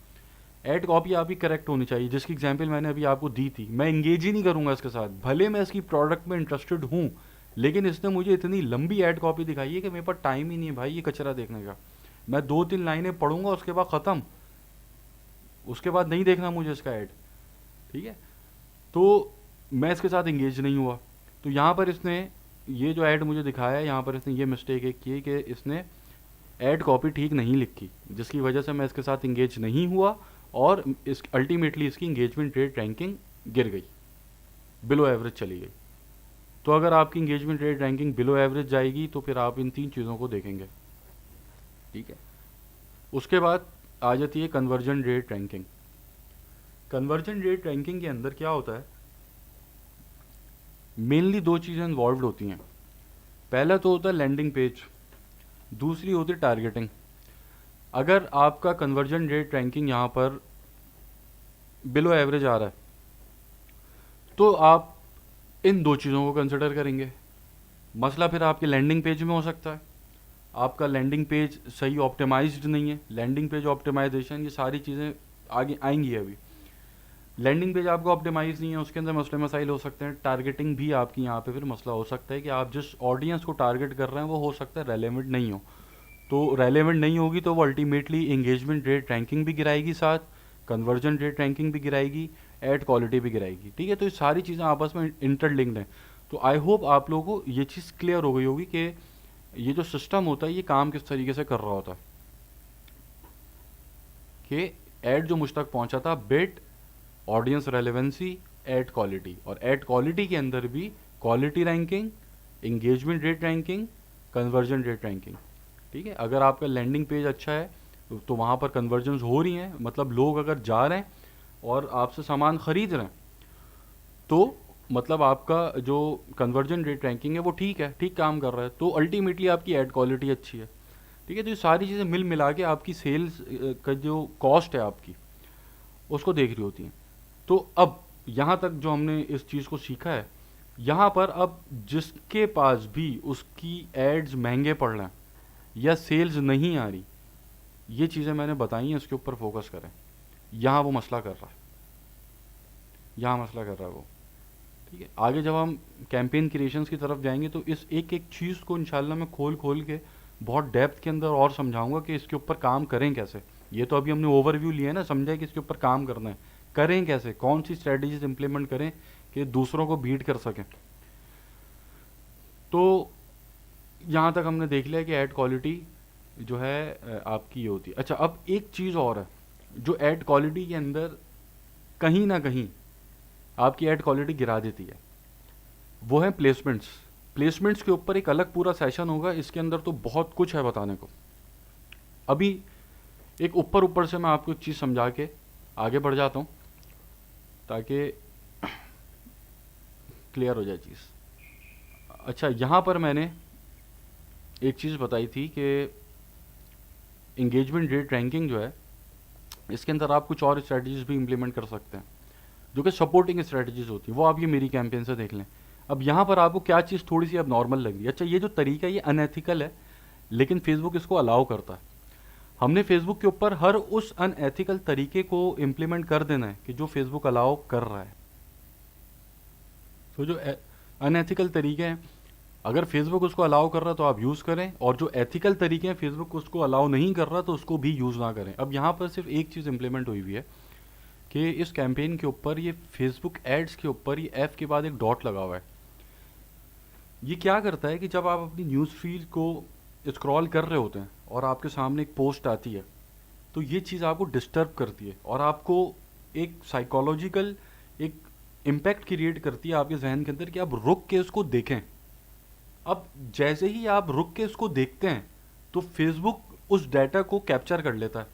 ऐड कॉपी आपकी करेक्ट होनी चाहिए, जिसकी एग्जांपल मैंने अभी आपको दी थी। मैं इंगेज ही नहीं करूँगा इसके साथ, भले मैं इसकी प्रोडक्ट में इंटरेस्टेड हूँ, लेकिन इसने मुझे इतनी लंबी ऐड कॉपी दिखाई है कि मेरे पास टाइम ही नहीं है भाई ये कचरा देखने का। मैं 2-3 लाइनें पढ़ूंगा, उसके बाद ख़त्म, उसके बाद नहीं देखना मुझे इसका ऐड, ठीक है। तो मैं इसके साथ इंगेज नहीं हुआ। तो यहाँ पर इसने ये जो ऐड मुझे दिखाया है, यहाँ पर इसने ये मिस्टेक एक की कि इसने ऐड कॉपी ठीक नहीं लिखी, जिसकी वजह से मैं इसके साथ इंगेज नहीं हुआ और इस अल्टीमेटली इसकी इंगेजमेंट रेट रैंकिंग गिर गई, बिलो एवरेज चली गई। तो अगर आपकी engagement rate ranking below average जाएगी तो फिर आप इन 3 चीज़ों को देखेंगे, ठीक है। उसके बाद आ जाती है conversion rate ranking. Conversion rate ranking के अंदर क्या होता है, मेनली 2 चीज़ें इन्वॉल्व होती हैं। पहला तो होता है लैंडिंग पेज, दूसरी होती है टारगेटिंग। अगर आपका कन्वर्जन रेट रैंकिंग यहाँ पर बिलो एवरेज आ रहा है तो आप इन 2 चीज़ों को कंसिडर करेंगे। मसला फिर आपके लैंडिंग पेज में हो सकता है, आपका लैंडिंग पेज सही ऑप्टिमाइज्ड नहीं है, लैंडिंग पेज ऑप्टिमाइजेशन, ये सारी चीज़ें आगे आएंगी। अभी लैंडिंग पेज आपका ऑप्टिमाइज नहीं है, उसके अंदर मसले मसाइल हो सकते हैं। टारगेटिंग भी आपकी यहाँ पे फिर मसला हो सकता है कि आप जिस ऑडियंस को टारगेट कर रहे हैं वो हो सकता है रेलेवेंट नहीं हो, तो रेलेवेंट नहीं होगी तो वो अल्टीमेटली एंगेजमेंट रेट रैंकिंग भी गिराएगी, साथ कन्वर्जन रेट रैंकिंग भी गिराएगी, एड क्वालिटी भी गिराएगी, ठीक है। तो ये सारी चीज़ें आपस में इंटरलिंक्ड हैं। तो आई होप आप लोगों को ये चीज़ क्लियर हो गई होगी कि ये जो सिस्टम होता है ये काम किस तरीके से कर रहा होता है। कि एड जो मुझ तक पहुंचा था, bit, audience relevancy, ad quality, और एड क्वालिटी के अंदर भी quality ranking, engagement rate ranking, conversion rate ranking, ठीक है। अगर आपका लैंडिंग पेज अच्छा है तो वहाँ पर कन्वर्जन्स हो रही हैं, मतलब लोग अगर जा रहे हैं और आपसे सामान खरीद रहे हैं तो मतलब आपका जो कन्वर्जन रेट रैंकिंग है वो ठीक है, ठीक काम कर रहा है, तो अल्टीमेटली आपकी एड क्वालिटी अच्छी है, ठीक है। तो ये सारी चीज़ें मिल मिला के आपकी सेल्स का जो कॉस्ट है आपकी उसको देख रही होती हैं। तो अब यहाँ तक जो हमने इस चीज़ को सीखा है, यहाँ पर अब जिसके पास भी उसकी एड्स महंगे पड़ रहे हैं या सेल्स नहीं आ रही, ये चीज़ें मैंने बताई हैं, इसके ऊपर फोकस करें। यहाँ वो मसला कर रहा है, यहाँ मसला कर रहा है वो, ठीक है। आगे जब हम कैंपेन क्रिएशंस की तरफ जाएंगे तो इस एक एक चीज़ को इंशाल्लाह मैं खोल खोल के बहुत डेप्थ के अंदर और समझाऊंगा कि इसके ऊपर काम करें कैसे। ये तो अभी हमने ओवरव्यू लिया है ना, समझा कि इसके ऊपर काम करना है, करें कैसे, कौन सी स्ट्रेटजीज इंप्लीमेंट करें कि दूसरों को बीट कर सकें। तो यहाँ तक हमने देख लिया कि ऐड क्वालिटी जो है आपकी ये होती है। अच्छा, अब एक चीज़ और है जो ऐड क्वालिटी के अंदर कहीं ना कहीं आपकी ऐड क्वालिटी गिरा देती है, वो है प्लेसमेंट्स। प्लेसमेंट्स के ऊपर एक अलग पूरा सेशन होगा, इसके अंदर तो बहुत कुछ है बताने को। अभी एक ऊपर ऊपर से मैं आपको एक चीज़ समझा के आगे बढ़ जाता हूँ ताकि क्लियर हो जाए चीज़। अच्छा, यहाँ पर मैंने एक चीज़ बताई थी कि इंगेजमेंट रेट रैंकिंग जो है, इसके अंदर आप कुछ और स्ट्रेटजीज भी इम्प्लीमेंट कर सकते हैं जो कि सपोर्टिंग स्ट्रेटजीज होती हैं, वो आप ये मेरी कैंपेन से देख लें। अब यहाँ पर आपको क्या चीज़ थोड़ी सी अब नॉर्मल लग रही है, अच्छा ये जो तरीका है ये अनएथिकल है लेकिन फेसबुक इसको अलाउ करता है। हमने फेसबुक के ऊपर हर उस अनएथिकल तरीके को इम्प्लीमेंट कर देना है कि जो फेसबुक अलाउ कर रहा है। तो जो अनएथिकल तरीके हैं, अगर फेसबुक उसको अलाउ कर रहा है तो आप यूज़ करें, और जो एथिकल तरीके हैं फेसबुक उसको अलाउ नहीं कर रहा तो उसको भी यूज़ ना करें। अब यहाँ पर सिर्फ एक चीज़ इंप्लीमेंट हुई हुई है कि इस कैंपेन के ऊपर ये फेसबुक एड्स के ऊपर ये एफ के बाद एक डॉट लगा हुआ है। ये क्या करता है कि जब आप अपनी न्यूज़ फीड को स्क्रॉल कर रहे होते हैं और आपके सामने एक पोस्ट आती है तो ये चीज़ आपको डिस्टर्ब करती है और आपको एक साइकोलॉजिकल एक इम्पैक्ट क्रिएट करती है आपके जहन के अंदर कि आप रुक के उसको देखें। अब जैसे ही आप रुक के उसको देखते हैं तो फेसबुक उस डाटा को कैप्चर कर लेता है,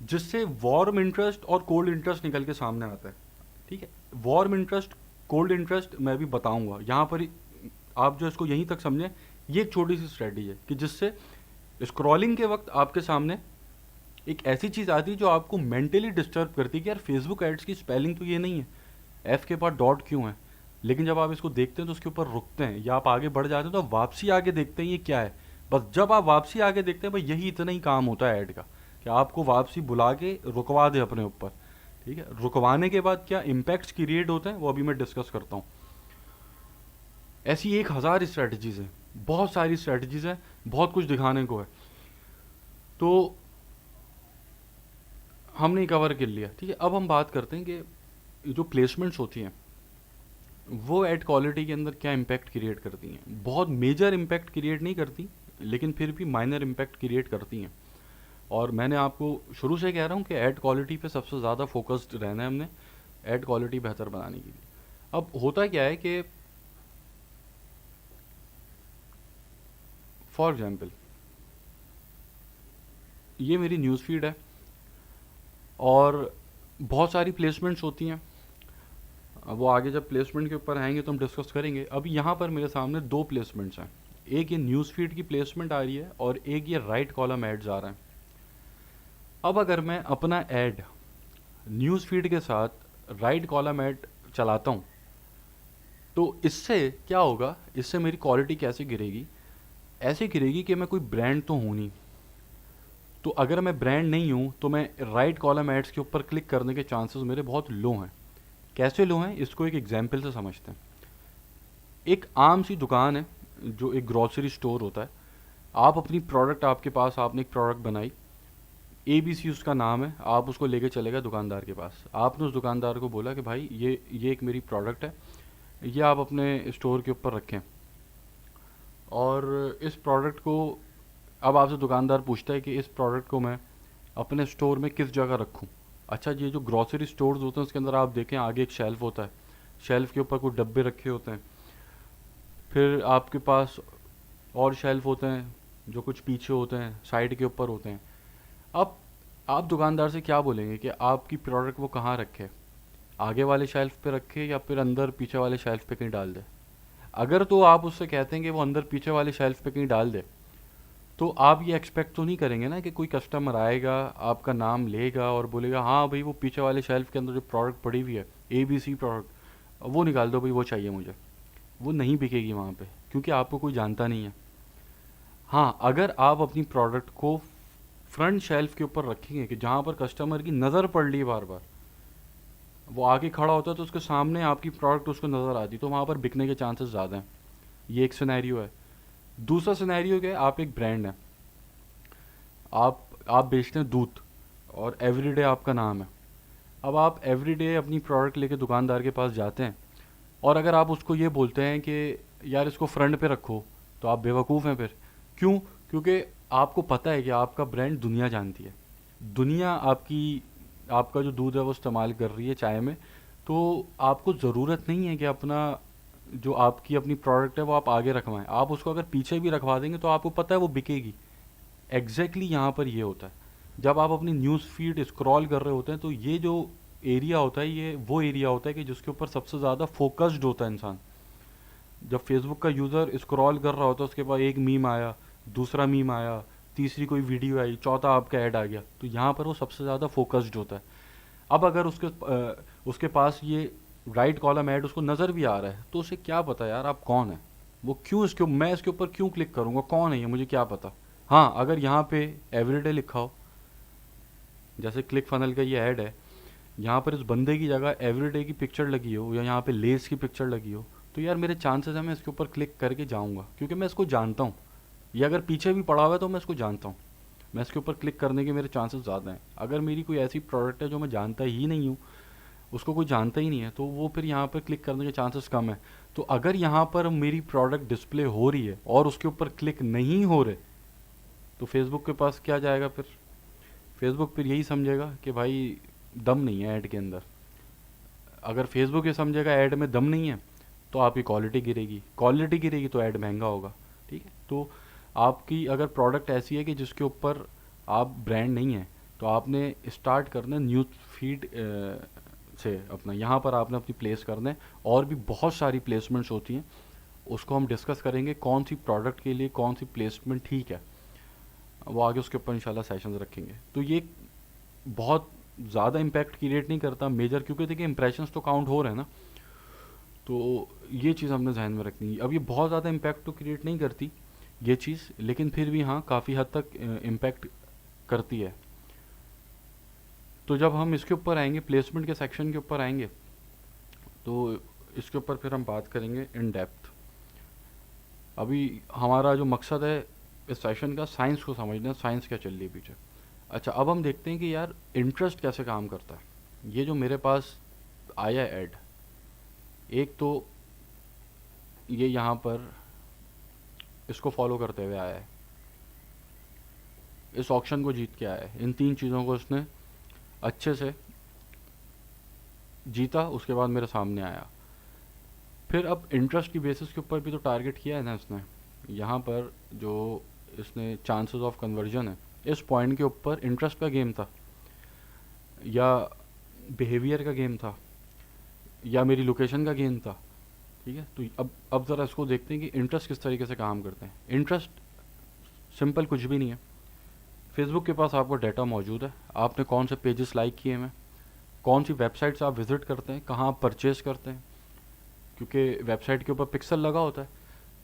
जिससे वार्म इंटरेस्ट और कोल्ड इंटरेस्ट निकल के सामने आता है, ठीक है। वार्म इंटरेस्ट, कोल्ड इंटरेस्ट मैं भी बताऊंगा, यहाँ पर आप जो इसको यहीं तक समझें, ये एक छोटी सी स्ट्रेटजी है कि जिससे स्क्रॉलिंग के वक्त आपके सामने एक ऐसी चीज़ आती है जो आपको मेंटली डिस्टर्ब करती है कि यार फेसबुक एड्स की स्पेलिंग तो ये नहीं है, एफ के बाद डॉट क्यों है। लेकिन जब आप इसको देखते हैं तो उसके ऊपर रुकते हैं या आप आगे बढ़ जाते हैं तो वापसी आगे देखते हैं ये क्या है। बस जब आप वापसी आगे देखते हैं भाई यही इतना ही काम होता है ऐड का कि आपको वापसी बुला के रुकवा दे अपने ऊपर, ठीक है। रुकवाने के बाद क्या इम्पैक्ट्स क्रिएट होते हैं वो अभी मैं डिस्कस करता हूँ। ऐसी 1000 स्ट्रेटजीज़ हैं, बहुत सारी स्ट्रेटजीज़ हैं, बहुत कुछ दिखाने को है। तो हमने कवर कर लिया, ठीक है। अब हम बात करते हैं कि जो प्लेसमेंट्स होती हैं वो एड क्वालिटी के अंदर क्या इम्पैक्ट क्रिएट करती हैं। बहुत मेजर इम्पैक्ट क्रिएट नहीं करती, लेकिन फिर भी माइनर इम्पैक्ट क्रिएट करती हैं। और मैंने आपको शुरू से कह रहा हूँ कि ऐड क्वालिटी पे सबसे ज़्यादा फोकस्ड रहना है हमने, ऐड क्वालिटी बेहतर बनाने के लिए। अब होता क्या है कि फॉर एग्जांपल ये मेरी न्यूज़ फीड है और बहुत सारी प्लेसमेंट्स होती हैं। अब वो आगे जब प्लेसमेंट के ऊपर आएंगे तो हम डिस्कस करेंगे। अभी यहाँ पर मेरे सामने दो प्लेसमेंट्स हैं, एक ये न्यूज़ फीड की प्लेसमेंट आ रही है और एक ये राइट कॉलम एड्स आ रहे हैं। अब अगर मैं अपना ऐड न्यूज़ फीड के साथ राइट कॉलम ऐड चलाता हूँ तो इससे क्या होगा, इससे मेरी क्वालिटी कैसे गिरेगी? ऐसे गिरेगी कि मैं कोई ब्रांड तो हूँ नहीं। तो अगर मैं ब्रांड नहीं हूँ तो मैं राइट कॉलम एड्स के ऊपर क्लिक करने के चांसेस मेरे बहुत लो हैं। कैसे लो हैं, इसको एक एग्जाम्पल से समझते हैं। एक आम सी दुकान है जो एक ग्रॉसरी स्टोर होता है। आप अपनी प्रोडक्ट, आपके पास आपने एक प्रोडक्ट बनाई, ABC उसका नाम है, आप उसको लेके चले गए दुकानदार के पास। आपने उस दुकानदार को बोला कि भाई ये एक मेरी प्रोडक्ट है, ये आप अपने स्टोर के ऊपर रखें। और इस प्रोडक्ट को अब आपसे दुकानदार पूछता है कि इस प्रोडक्ट को मैं अपने स्टोर में किस जगह रखूं। अच्छा, ये जो ग्रॉसरी स्टोर्स होते हैं उसके अंदर आप देखें आगे एक शेल्फ होता है, शेल्फ के ऊपर कुछ डब्बे रखे होते हैं, फिर आपके पास और शेल्फ होते हैं जो कुछ पीछे होते हैं, साइड के ऊपर होते हैं। अब आप दुकानदार से क्या बोलेंगे कि आपकी प्रोडक्ट वो कहाँ रखे, आगे वाले शेल्फ पे रखे या फिर अंदर पीछे वाले शेल्फ पे कहीं डाल दे? अगर तो आप उससे कहते हैं कि वो अंदर पीछे वाले शेल्फ पे कहीं डाल दे, तो आप ये एक्सपेक्ट तो नहीं करेंगे ना कि कोई कस्टमर आएगा, आपका नाम लेगा और बोलेगा हाँ भाई वो पीछे वाले शेल्फ के अंदर जो प्रोडक्ट पड़ी हुई है ABC प्रोडक्ट, वो निकाल दो भाई, वो चाहिए मुझे। वो नहीं बिकेगी वहाँ पे, क्योंकि आपको कोई जानता नहीं है। हाँ, अगर आप अपनी प्रोडक्ट को फ्रंट शेल्फ के ऊपर रखेंगे कि जहाँ पर कस्टमर की नज़र पड़ रही है बार बार, वो आके खड़ा होता है तो उसके सामने आपकी प्रोडक्ट उसको नज़र आती, तो वहाँ पर बिकने के चांसेस ज़्यादा हैं। ये एक सिनेरियो है। दूसरा सिनेरियो क्या है, आप एक ब्रांड है, आप बेचते हैं दूध और एवरीडे आपका नाम है। अब आप एवरीडे अपनी प्रोडक्ट लेके दुकानदार के पास जाते हैं और अगर आप उसको ये बोलते हैं कि यार इसको फ्रंट पे रखो, तो आप बेवकूफ़ हैं फिर। क्यों? क्योंकि आपको पता है कि आपका ब्रांड दुनिया जानती है, दुनिया आपका जो दूध है वो इस्तेमाल कर रही है चाय में। तो आपको ज़रूरत नहीं है कि जो आपकी अपनी प्रोडक्ट है वो आप आगे रखवाएं। आप उसको अगर पीछे भी रखवा देंगे तो आपको पता है वो बिकेगी। एग्जैक्टली यहाँ पर ये होता है, जब आप अपनी न्यूज़ फीड स्क्रॉल कर रहे होते हैं तो ये जो एरिया होता है ये वो एरिया होता है कि जिसके ऊपर सबसे ज़्यादा फोकस्ड होता है इंसान। जब फेसबुक का यूज़र स्क्रॉल कर रहा होता है उसके बाद एक मीम आया, दूसरा मीम आया, तीसरी कोई वीडियो आई, चौथा आपका ऐड आ गया, तो यहाँ पर वो सबसे ज़्यादा फोकस्ड होता है। अब अगर उसके पास ये राइट कॉलम ऐड उसको नज़र भी आ रहा है तो उसे क्या पता यार आप कौन है, वो क्यों मैं इसके ऊपर क्यों क्लिक करूँगा, कौन है ये, मुझे क्या पता। हाँ, अगर यहाँ पे एवरीडे लिखा हो, जैसे क्लिक फनल का ये ऐड है, यहाँ पर इस बंदे की जगह एवरीडे की पिक्चर लगी हो या यहाँ पे लेस की पिक्चर लगी हो, तो यार मेरे चांसेस हैं मैं इसके ऊपर क्लिक करके जाऊँगा, क्योंकि मैं इसको जानता हूँ। ये अगर पीछे भी पड़ा हुआ है तो मैं इसको जानता हूँ, मैं इसके ऊपर क्लिक करने के मेरे चांसेस ज़्यादा हैं। अगर मेरी कोई ऐसी प्रोडक्ट है जो मैं जानता ही नहीं हूँ, उसको कोई जानता ही नहीं है, तो वो फिर यहाँ पर क्लिक करने के चांसेस कम है। तो अगर यहाँ पर मेरी प्रोडक्ट डिस्प्ले हो रही है और उसके ऊपर क्लिक नहीं हो रहे, तो फेसबुक के पास क्या जाएगा फिर? फेसबुक फिर यही समझेगा कि भाई दम नहीं है ऐड के अंदर। अगर फेसबुक ये समझेगा ऐड में दम नहीं है तो आपकी क्वालिटी गिरेगी, क्वालिटी गिरेगी तो ऐड महंगा होगा। ठीक है, तो आपकी अगर प्रोडक्ट ऐसी है कि जिसके ऊपर आप ब्रांड नहीं है, तो आपने स्टार्ट करना न्यूज़ फीड से अपना, यहाँ पर आपने अपनी प्लेस करना है। और भी बहुत सारी प्लेसमेंट्स होती हैं, उसको हम डिस्कस करेंगे कौन सी प्रोडक्ट के लिए कौन सी प्लेसमेंट ठीक है, वो आगे उसके ऊपर इंशाल्लाह सेशंस रखेंगे। तो ये बहुत ज़्यादा इम्पैक्ट क्रिएट नहीं करता मेजर, क्योंकि देखिए इंप्रेशंस तो काउंट हो रहे हैं ना, तो ये चीज़ हमने ध्यान में रखनी है। अब ये बहुत ज़्यादा इम्पैक्ट तो क्रिएट नहीं करती ये चीज़, लेकिन फिर भी हाँ काफ़ी हद तक इम्पैक्ट करती है। तो जब हम इसके ऊपर आएंगे, प्लेसमेंट के सेक्शन के ऊपर आएंगे, तो इसके ऊपर फिर हम बात करेंगे इन डेप्थ। अभी हमारा जो मकसद है इस सेशन का साइंस को समझना है, साइंस क्या चल रही है पीछे। अच्छा, अब हम देखते हैं कि यार इंटरेस्ट कैसे काम करता है। ये जो मेरे पास आया ऐड, एक तो ये यहाँ पर इसको फॉलो करते हुए आया है, इस ऑक्शन को जीत के आया है, इन तीन चीज़ों को उसने अच्छे से जीता, उसके बाद मेरे सामने आया। फिर अब इंटरेस्ट की बेसिस के ऊपर भी तो टारगेट किया है ना इसने। यहाँ पर जो इसने चांसेस ऑफ कन्वर्जन है, इस पॉइंट के ऊपर इंटरेस्ट का गेम था या बिहेवियर का गेम था या मेरी लोकेशन का गेम था, ठीक है। तो अब ज़रा इसको देखते हैं कि इंटरेस्ट किस तरीके से काम करते हैं। इंटरेस्ट सिंपल कुछ भी नहीं है। फेसबुक के पास आपको डाटा मौजूद है, आपने कौन से पेजेस लाइक किए हैं, कौन सी वेबसाइट्स आप विज़िट करते हैं, कहाँ आप परचेज़ करते हैं, क्योंकि वेबसाइट के ऊपर पिक्सल लगा होता है।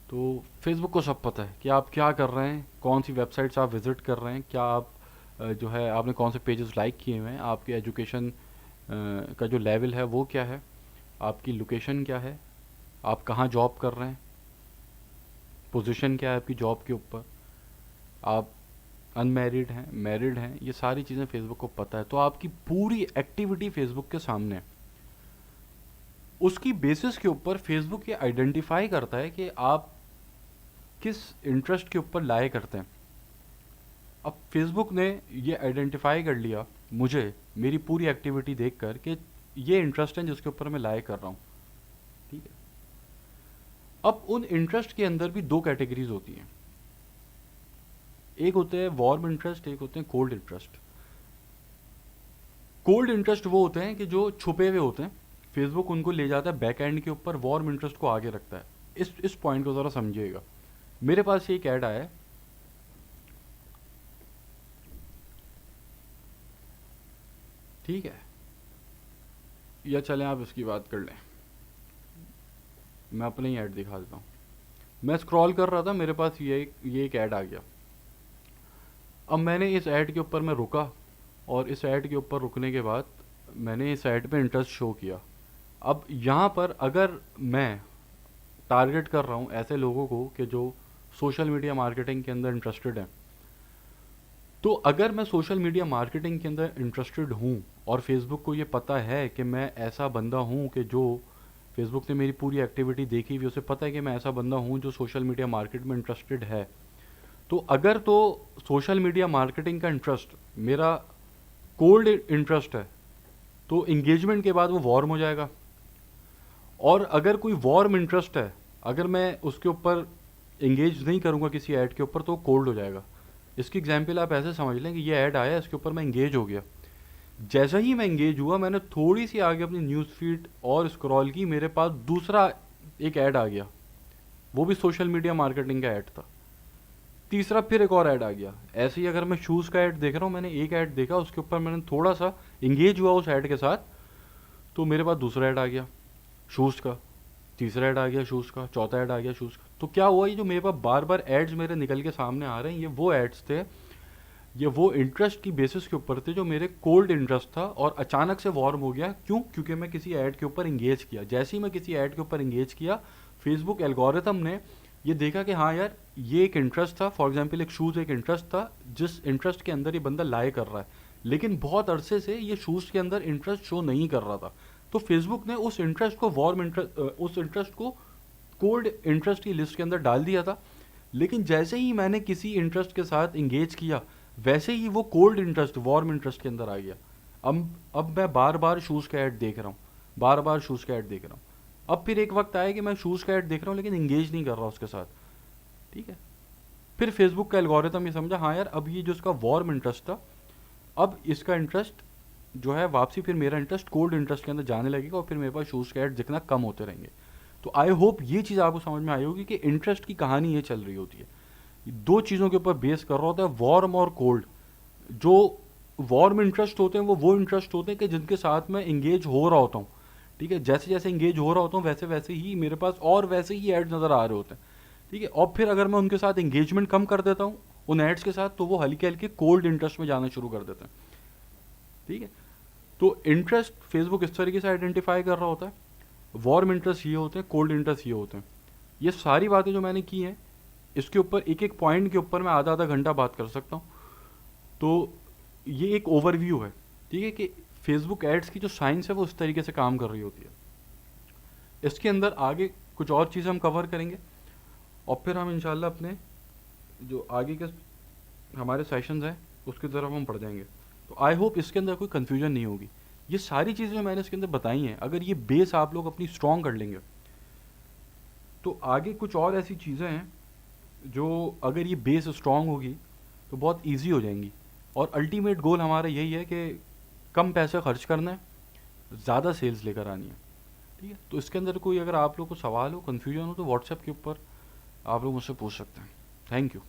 तो फेसबुक को सब पता है कि आप क्या कर रहे हैं, कौन सी वेबसाइट्स आप विज़िट कर रहे हैं, क्या आप जो है आपने कौन से पेजेस लाइक किए हुए हैं, आपके एजुकेशन का जो लेवल है वो क्या है, आपकी लोकेशन क्या है, आप कहाँ जॉब कर रहे हैं, पोजीशन क्या है आपकी जॉब के ऊपर, आप अनमैरिड हैं, मैरिड हैं, ये सारी चीज़ें फेसबुक को पता है। तो आपकी पूरी एक्टिविटी फेसबुक के सामने है। उसकी बेसिस के ऊपर फेसबुक ये आइडेंटिफाई करता है कि आप किस इंटरेस्ट के ऊपर लाए करते हैं। अब फेसबुक ने ये आइडेंटिफाई कर लिया मुझे मेरी पूरी एक्टिविटी देखकर कि ये इंटरेस्ट है जिसके ऊपर मैं लाए कर रहा हूँ, ठीक है। अब उन इंटरेस्ट के अंदर भी दो कैटेगरीज होती हैं, एक होते हैं वार्म इंटरेस्ट, एक होते हैं कोल्ड इंटरेस्ट। कोल्ड इंटरेस्ट वो होते हैं कि जो छुपे हुए होते हैं, फेसबुक उनको ले जाता है बैक एंड के ऊपर, वार्म इंटरेस्ट को आगे रखता है। इस पॉइंट को ज़रा समझिएगा। मेरे पास ये एक ऐड आया है, ठीक है, या चलें आप इसकी बात कर लें, मैं अपने ही ऐड दिखा देता हूँ। मैं स्क्रॉल कर रहा था, मेरे पास ये एक ऐड आ गया। अब मैंने इस ऐड के ऊपर मैं रुका और इस ऐड के ऊपर रुकने के बाद मैंने इस ऐड पे इंटरेस्ट शो किया। अब यहाँ पर अगर मैं टारगेट कर रहा हूँ ऐसे लोगों को कि जो सोशल मीडिया मार्केटिंग के अंदर इंटरेस्टेड हैं, तो अगर मैं सोशल मीडिया मार्केटिंग के अंदर इंटरेस्टेड हूँ और फेसबुक को ये पता है कि मैं ऐसा बंदा हूँ कि जो फेसबुक ने मेरी पूरी एक्टिविटी देखी हुई, उसे पता है कि मैं ऐसा बंदा हूँ जो सोशल मीडिया मार्केट में इंटरेस्टेड है, तो अगर तो सोशल मीडिया मार्केटिंग का इंटरेस्ट मेरा कोल्ड इंटरेस्ट है, तो इंगेजमेंट के बाद वो वार्म हो जाएगा। और अगर कोई वार्म इंटरेस्ट है, अगर मैं उसके ऊपर इंगेज नहीं करूँगा किसी ऐड के ऊपर, तो कोल्ड हो जाएगा। इसकी एग्जाम्पल आप ऐसे समझ लें कि ये ऐड आया, इसके ऊपर मैं इंगेज हो गया। जैसा ही मैं इंगेज हुआ, मैंने थोड़ी सी आगे अपनी न्यूज़ फीड और स्क्रॉल की, मेरे पास दूसरा एक ऐड आ गया, वो भी सोशल मीडिया मार्केटिंग का ऐड था। तीसरा फिर एक और ऐड आ गया। ऐसे ही अगर मैं शूज़ का ऐड देख रहा हूँ, मैंने एक ऐड देखा, उसके ऊपर मैंने थोड़ा सा इंगेज हुआ उस ऐड के साथ, तो मेरे पास दूसरा ऐड आ गया शूज़ का, तीसरा ऐड आ गया शूज़ का, चौथा ऐड आ गया शूज़ का। तो क्या हुआ, ये जो मेरे पास बार बार एड्स मेरे निकल के सामने आ रहे हैं, ये वो एड्स थे, ये वो इंटरेस्ट की बेसिस के ऊपर थे जो मेरे कोल्ड इंटरेस्ट था और अचानक से वार्म हो गया। क्यों? क्योंकि मैं किसी ऐड के ऊपर इंगेज किया। जैसे ही मैं किसी ऐड के ऊपर इंगेज किया, फेसबुक एल्गोरिथम ने ये देखा कि हाँ यार, ये एक इंटरेस्ट था। फॉर एग्जाम्पल एक शूज़ एक इंटरेस्ट था, जिस इंटरेस्ट के अंदर ये बंदा लाए कर रहा है, लेकिन बहुत अरसे से ये शूज़ के अंदर इंटरेस्ट शो नहीं कर रहा था। तो फेसबुक ने उस इंटरेस्ट को वार्म इंटरेस्ट, उस इंटरेस्ट को कोल्ड इंटरेस्ट की लिस्ट के अंदर डाल दिया था। लेकिन जैसे ही मैंने किसी इंटरेस्ट के साथ इंगेज किया, वैसे ही वो कोल्ड इंटरेस्ट वार्म इंटरेस्ट के अंदर आ गया। अब मैं बार बार शूज़ का ऐड देख रहा हूँ, बार बार शूज़ का ऐड देख रहा हूँ। अब फिर एक वक्त आया कि मैं शूज़ का ऐड देख रहा हूँ लेकिन इंगेज नहीं कर रहा उसके साथ, ठीक है। फिर फेसबुक का एल्गोरिथम ये समझा, हाँ यार, अब ये जो इसका वार्म इंटरेस्ट था, अब इसका इंटरेस्ट जो है वापसी, फिर मेरा इंटरेस्ट कोल्ड इंटरेस्ट के अंदर जाने लगेगा और फिर मेरे पास शूज़ का ऐड दिखना कम होते रहेंगे। तो आई होप ये चीज़ आपको समझ में आई होगी कि इंटरेस्ट की कहानी ये चल रही होती है। दो चीज़ों के ऊपर बेस कर रहा होता है, वार्म और कोल्ड। जो वार्म इंटरेस्ट होते हैं वो इंटरेस्ट होते हैं कि जिनके साथ मैं इंगेज हो रहा होता हूँ, ठीक है। जैसे जैसे इंगेज हो रहा होता हूँ वैसे वैसे ही मेरे पास और वैसे ही एड्स नज़र आ रहे होते हैं, ठीक है। और फिर अगर मैं उनके साथ इंगेजमेंट कम कर देता हूँ उन एड्स के साथ, तो वो हल्के हल्के कोल्ड इंटरेस्ट में जाना शुरू कर देते हैं, ठीक है। तो इंटरेस्ट फेसबुक इस तरीके से आइडेंटिफाई कर रहा होता है। वार्म इंटरेस्ट ये होते हैं, कोल्ड इंटरेस्ट ये होते हैं। ये सारी बातें जो मैंने की हैं, इसके ऊपर एक एक पॉइंट के ऊपर मैं आधा आधा घंटा बात कर सकता हूँ। तो ये एक ओवरव्यू है, ठीक है, कि फेसबुक एड्स की जो साइंस है वो उस तरीके से काम कर रही होती है। इसके अंदर आगे कुछ और चीज़ें हम कवर करेंगे और फिर हम इंशाल्लाह अपने जो आगे के हमारे सेशंस हैं उसकी तरफ हम बढ़ जाएंगे। तो आई होप इसके अंदर कोई कन्फ्यूजन नहीं होगी। ये सारी चीज़ें जो मैंने इसके अंदर बताई हैं, अगर ये बेस आप लोग अपनी स्ट्रॉन्ग कर लेंगे तो आगे कुछ और ऐसी चीज़ें हैं जो अगर ये बेस स्ट्रॉन्ग होगी तो बहुत इजी हो जाएंगी। और अल्टीमेट गोल हमारा यही है कि कम पैसे खर्च करना है, ज़्यादा सेल्स लेकर आनी है, ठीक है। तो इसके अंदर कोई अगर आप लोग को सवाल हो, कन्फ्यूजन हो, तो व्हाट्सएप के ऊपर आप लोग मुझसे पूछ सकते हैं। Thank you.